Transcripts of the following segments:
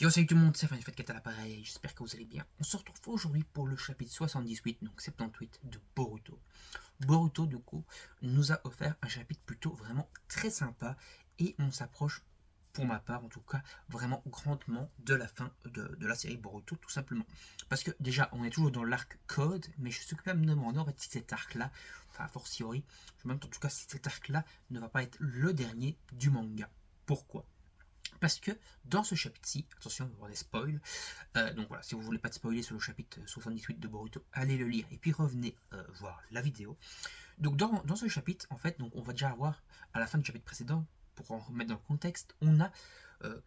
Yo, salut tout le monde, c'est Fanny Fatcat à l'appareil, j'espère que vous allez bien. On se retrouve aujourd'hui pour le chapitre 78, donc 78 de Boruto. Boruto, du coup, nous a offert un chapitre plutôt vraiment très sympa et on s'approche, pour ma part en tout cas, vraiment grandement de la fin de la série Boruto, tout simplement. Parce que déjà, on est toujours dans l'arc Code, mais je suis quand même me demander en fait si cet arc-là, enfin a fortiori, je me demande en tout cas si cet arc-là ne va pas être le dernier du manga. Pourquoi? Parce que dans ce chapitre-ci, attention, il va y avoir des spoils. Donc voilà, si vous voulez pas de spoiler sur le chapitre 78 de Boruto, allez le lire et puis revenez voir la vidéo. Donc dans ce chapitre, en fait, donc on va déjà avoir, à la fin du chapitre précédent, pour en remettre dans le contexte, on a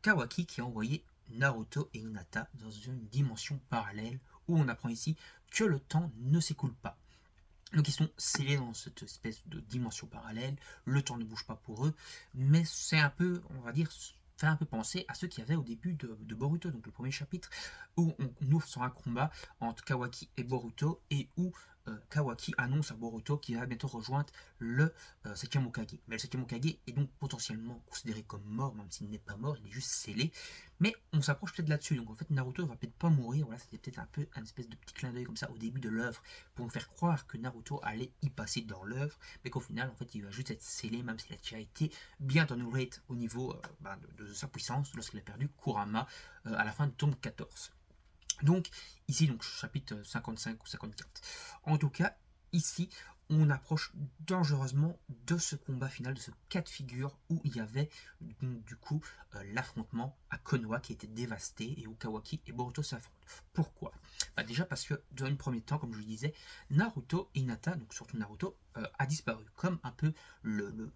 Kawaki qui a envoyé Naruto et Hinata dans une dimension parallèle où on apprend ici que le temps ne s'écoule pas. Donc ils sont scellés dans cette espèce de dimension parallèle, le temps ne bouge pas pour eux, mais c'est un peu, on va dire, fait un peu penser à ceux qu'il y avait au début de Boruto, donc le premier chapitre, où on ouvre sur un combat entre Kawaki et Boruto, et où Kawaki annonce à Boruto qu'il va bientôt rejoindre le 7e Hokage. Mais le 7e Hokage est donc potentiellement considéré comme mort, même s'il n'est pas mort, il est juste scellé. Mais on s'approche peut-être là-dessus, donc en fait Naruto va peut-être pas mourir, voilà, c'était peut-être un peu un espèce de petit clin d'œil comme ça au début de l'œuvre, pour nous faire croire que Naruto allait y passer dans l'œuvre, mais qu'au final, en fait, il va juste être scellé, même s'il a déjà été bien downgrade au niveau de sa puissance lorsqu'il a perdu Kurama à la fin du tome 14. Donc, ici, donc, chapitre 55 ou 54. En tout cas, ici, on approche dangereusement de ce combat final, de ce cas de figure où il y avait du coup l'affrontement à Konoha qui était dévasté et où Kawaki et Boruto s'affrontent. Pourquoi? Déjà parce que dans un premier temps, comme je le disais, Naruto et Hinata, donc surtout Naruto, a disparu, comme un peu le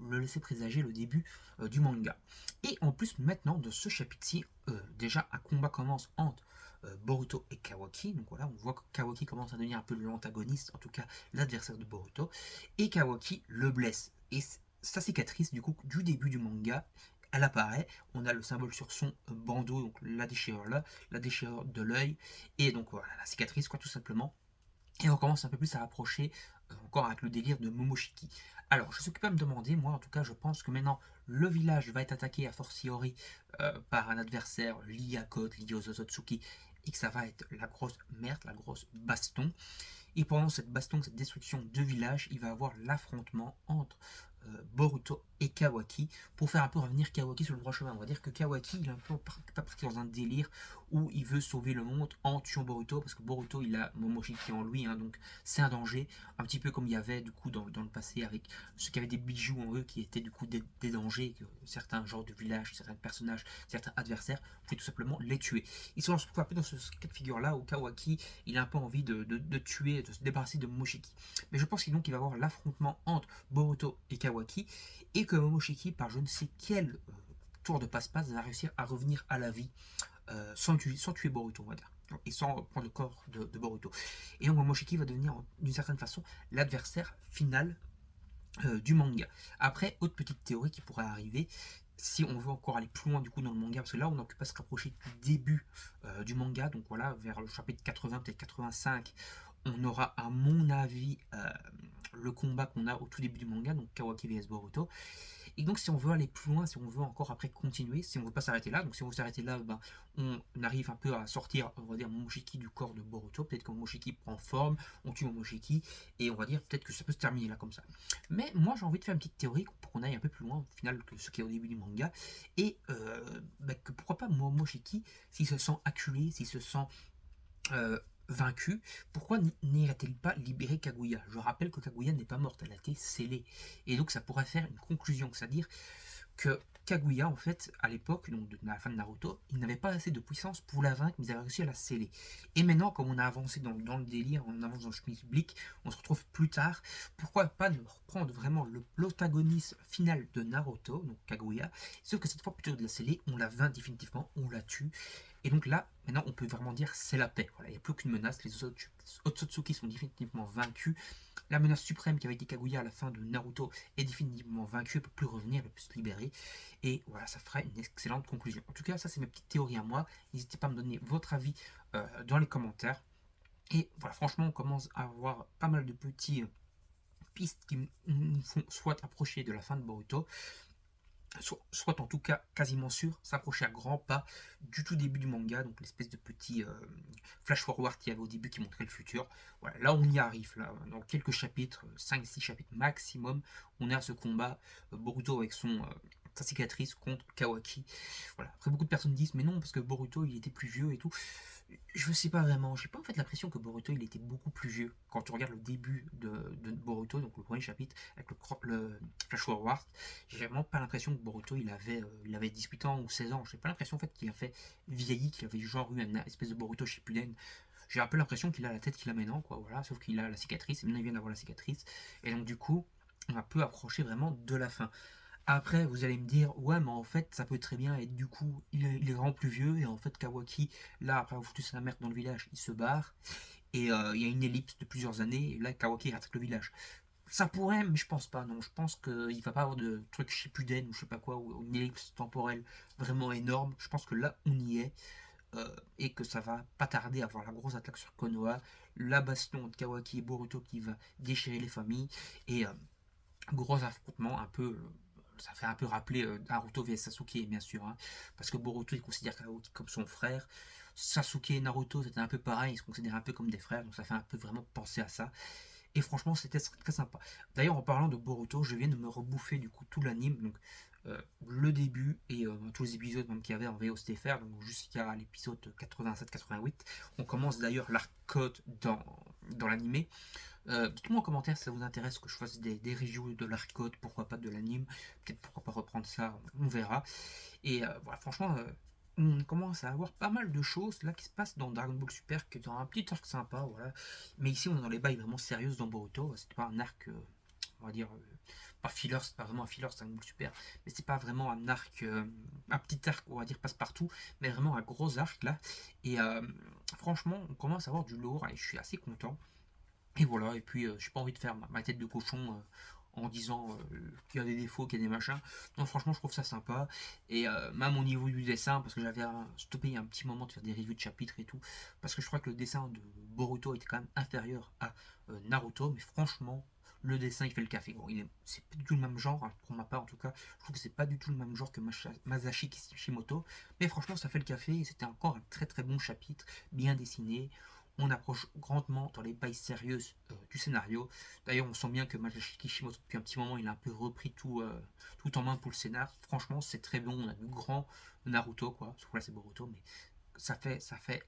laisser présager le début du manga. Et en plus, maintenant, de ce chapitre-ci, déjà un combat commence entre Boruto et Kawaki. Donc voilà, on voit que Kawaki commence à devenir un peu l'antagoniste, en tout cas l'adversaire de Boruto. Et Kawaki le blesse. Et sa cicatrice, du coup, du début du manga, elle apparaît. On a le symbole sur son bandeau, donc la déchirure là, la déchirure de l'œil. Et donc voilà, la cicatrice, quoi, tout simplement. Et on commence un peu plus à approcher encore avec le délire de Momoshiki. Alors, je suis occupé à me demander, moi en tout cas, je pense que maintenant le village va être attaqué a fortiori par un adversaire lié à Code, lié aux Ozotsuki, et que ça va être la grosse merde, la grosse baston. Et pendant cette baston, cette destruction de village, il va y avoir l'affrontement entre Boruto et Kawaki pour faire un peu revenir Kawaki sur le droit chemin. On va dire que Kawaki, il est un peu pas parti dans un délire où il veut sauver le monde en tuant Boruto, parce que Boruto, il a Momoshiki en lui, hein, donc c'est un danger, un petit peu comme il y avait du coup dans le passé avec ceux qui avaient des bijoux en eux qui étaient du coup des dangers, que certains genres de villages, certains personnages, certains adversaires, pouvaient tout simplement les tuer. Ils sont un peu dans ce cas de figure là où Kawaki, il a un peu envie de tuer, de se débarrasser de Momoshiki. Mais je pense qu'il va y avoir l'affrontement entre Boruto et Kawaki, et que Momoshiki, par je ne sais quel tour de passe-passe, va réussir à revenir à la vie sans tuer Boruto, on va dire. Et sans prendre le corps de Boruto. Et donc Momoshiki va devenir d'une certaine façon l'adversaire final du manga. Après, autre petite théorie qui pourrait arriver, si on veut encore aller plus loin du coup dans le manga, parce que là on occupe à se rapprocher du début du manga, donc voilà, vers le chapitre 80, peut-être 85, on aura à mon avis le combat qu'on a au tout début du manga, donc Kawaki vs Boruto. Et donc si on veut aller plus loin, si on veut encore après continuer, si on veut pas s'arrêter là, donc si on veut s'arrêter là, ben, on arrive un peu à sortir, on va dire, Momoshiki du corps de Boruto, peut-être que Momoshiki prend forme, on tue Momoshiki, et on va dire peut-être que ça peut se terminer là comme ça. Mais moi j'ai envie de faire une petite théorie pour qu'on aille un peu plus loin au final que ce qui est au début du manga, et que pourquoi pas Momoshiki, s'il se sent acculé, s'il se sent vaincu, pourquoi n'irait-il pas libérer Kaguya? Je rappelle que Kaguya n'est pas morte, elle a été scellée. Et donc ça pourrait faire une conclusion, c'est-à-dire que Kaguya, en fait, à l'époque, donc de la fin de Naruto, il n'avait pas assez de puissance pour la vaincre, mais ils avaient réussi à la sceller. Et maintenant, comme on a avancé dans le délire, on avance dans le schmilblick, on se retrouve plus tard, pourquoi pas ne reprendre vraiment l'antagoniste final de Naruto, donc Kaguya, sauf que cette fois, plutôt que de la sceller, on la vainc définitivement, on la tue, et donc là, maintenant, on peut vraiment dire c'est la paix. Voilà, il n'y a plus aucune menace, les Otsutsuki sont définitivement vaincus, la menace suprême qui avait été Kaguya à la fin de Naruto est définitivement vaincue, elle ne peut plus revenir, elle peut plus se libérer. Et voilà, ça fera une excellente conclusion. En tout cas, ça c'est ma petite théorie à moi. N'hésitez pas à me donner votre avis dans les commentaires. Et voilà, franchement, on commence à avoir pas mal de petits pistes qui nous font soit approcher de la fin de Boruto, soit en tout cas quasiment sûr, s'approcher à grands pas du tout début du manga, donc l'espèce de petit flash forward qu'il y avait au début qui montrait le futur. Voilà, là on y arrive, là, dans quelques chapitres, 5-6 chapitres maximum, on est à ce combat, Boruto avec sa cicatrice contre Kawaki. Voilà. Après beaucoup de personnes disent mais non parce que Boruto il était plus vieux et tout. Je sais pas vraiment, j'ai pas en fait l'impression que Boruto il était beaucoup plus vieux. Quand tu regardes le début de Boruto, donc le premier chapitre, avec le flash forward, j'ai vraiment pas l'impression que Boruto il avait 18 ans ou 16 ans. J'ai pas l'impression en fait qu'il a fait vieilli, qu'il avait genre eu une espèce de Boruto Shippuden. J'ai un peu l'impression qu'il a la tête qu'il a maintenant, quoi, voilà, sauf qu'il a la cicatrice, et maintenant il vient d'avoir la cicatrice. Et donc du coup, on a peu approché vraiment de la fin. Après, vous allez me dire, ouais, mais en fait, ça peut très bien être du coup, il est vraiment plus vieux, et en fait, Kawaki, là, après avoir foutu sa mère dans le village, il se barre, et il y a une ellipse de plusieurs années, et là, Kawaki attaque le village. Ça pourrait, mais je pense pas, non. Je pense qu'il va pas avoir de truc Shippuden ou je sais pas quoi, ou une ellipse temporelle vraiment énorme. Je pense que là, on y est, et que ça va pas tarder à avoir la grosse attaque sur Konoha, la baston entre Kawaki et Boruto qui va déchirer les familles, et gros affrontement un peu. Ça fait un peu rappeler Naruto vs Sasuke, bien sûr, hein, parce que Boruto il considère Kawaki comme son frère. Sasuke et Naruto c'était un peu pareil, ils se considèrent un peu comme des frères, donc ça fait un peu vraiment penser à ça. Et franchement, c'était très sympa. D'ailleurs, en parlant de Boruto, je viens de me rebouffer du coup tout l'anime, donc le début et tous les épisodes qu'il y avait en VOSTFR, donc jusqu'à l'épisode 87-88. On commence d'ailleurs l'arc code dans l'animé. Dites-moi en commentaire si ça vous intéresse que je fasse des reviews de l'arc code, pourquoi pas de l'anime, peut-être pourquoi pas reprendre ça, on verra. Et voilà, franchement, on commence à avoir pas mal de choses là qui se passent dans Dragon Ball Super, qui est dans un petit arc sympa, voilà. Mais ici, on est dans les bails vraiment sérieuses dans Boruto. C'était pas un arc, on va dire, pas filler, c'est pas vraiment un filler, c'est Dragon Ball Super, mais c'est pas vraiment un arc, un petit arc, on va dire, passe-partout, mais vraiment un gros arc là. Et franchement, on commence à avoir du lourd et je suis assez content. Et voilà, et puis j'ai pas envie de faire ma tête de cochon en disant qu'il y a des défauts, qu'il y a des machins. Non, franchement, je trouve ça sympa. Et même au niveau du dessin, parce que j'avais stoppé il y a un petit moment de faire des reviews de chapitres et tout, parce que je crois que le dessin de Boruto était quand même inférieur à Naruto, mais franchement, le dessin il fait le café. Bon, c'est pas du tout le même genre, hein, pour ma part en tout cas. Je trouve que c'est pas du tout le même genre que Masashi Kishimoto, mais franchement, ça fait le café et c'était encore un très très bon chapitre, bien dessiné. On approche grandement dans les bails sérieuses du scénario. D'ailleurs, on sent bien que Masashi Kishimoto, depuis un petit moment, il a un peu repris tout en main pour le scénar. Franchement, c'est très bon. On a du grand Naruto, quoi. Sauf que là, c'est Boruto, mais ça fait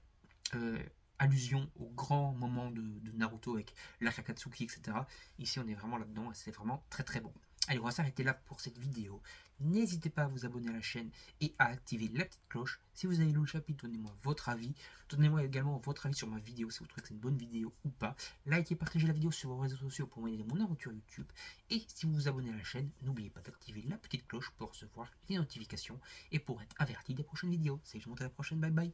euh, allusion au grand moment de Naruto avec l'Akatsuki, etc. Ici, on est vraiment là-dedans et c'est vraiment très très bon. Allez, on va s'arrêter là pour cette vidéo. N'hésitez pas à vous abonner à la chaîne et à activer la petite cloche. Si vous avez lu le chapitre, donnez-moi votre avis. Donnez-moi également votre avis sur ma vidéo, si vous trouvez que c'est une bonne vidéo ou pas. Likez, partagez la vidéo sur vos réseaux sociaux pour m'aider mon aventure YouTube. Et si vous vous abonnez à la chaîne, n'oubliez pas d'activer la petite cloche pour recevoir les notifications et pour être averti des prochaines vidéos. Salut, je vous montre à la prochaine, bye bye.